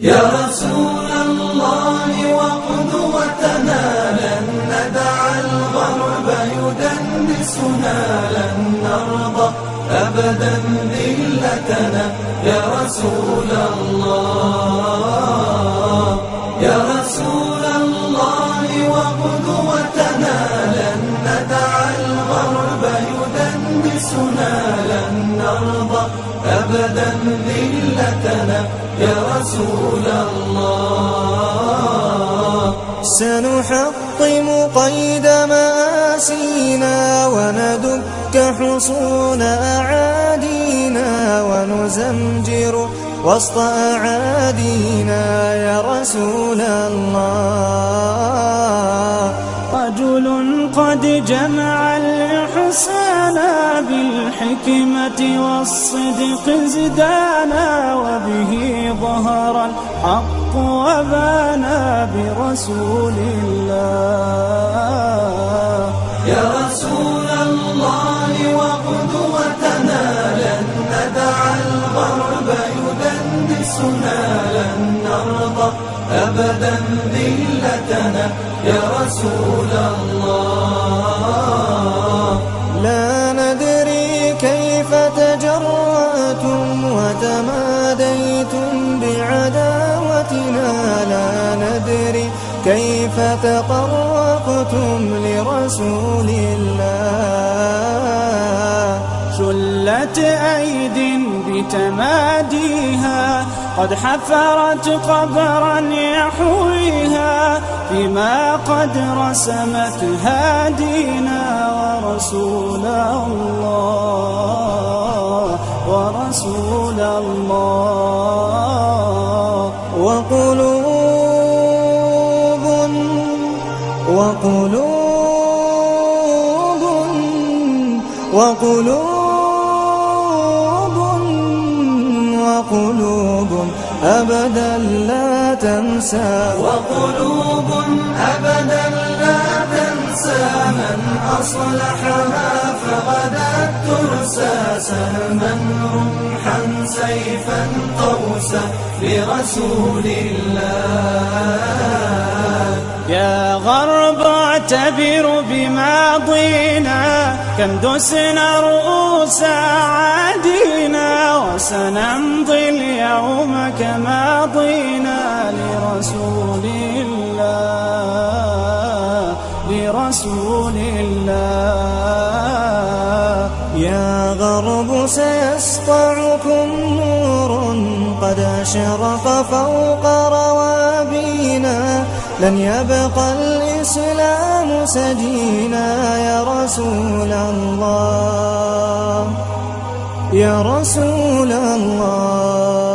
يا رسول الله وقدوتنا لن ندع الغرب يدنسنا، لن نرضى أبدا ذلتنا يا رسول الله. يا رسول الله وقدوتنا لن ندع الغرب يدنسنا، لن نرضى أبدا ذلتنا يا رسول الله. سنحطم قيد مآسينا وندك حصون أعادينا، ونزمجر وسط أعادينا يا رسول الله. رجل قد جمع الإحسان بالحكمة والصدق زدانا، وبه ظهر الحق وبانا برسول الله. يا رسول الله وقدوتنا لن ندع الغرب يدنسنا، لن نرضى أبدا ذلتنا يا رسول الله. لا ندري كيف تجرأتم وتماديتم بعداوتنا، لا ندري كيف تطرقتم لرسول الله. شلت أيد بتماديها قد حفرت قبرا يحويها، فيما قد رسمت هادينا ورسول الله، ورسول الله. وقلوب أبدا لا تنسى، وقلوب أبدا لا تنسى من أصلحها فغدت ترسى، سهما رمحا سيفا قوسا لرسول الله. يا غرب اعتبر بماضينا، كم دسنا رؤوس عادينا، وسنمضي اليوم كما ضينا لرسول الله، لرسول الله. يا غرب سيسطعكم نور قد أشرق فوق روابينا، لن يبقى الإسلام سجينا يا رسول الله، يا رسول الله.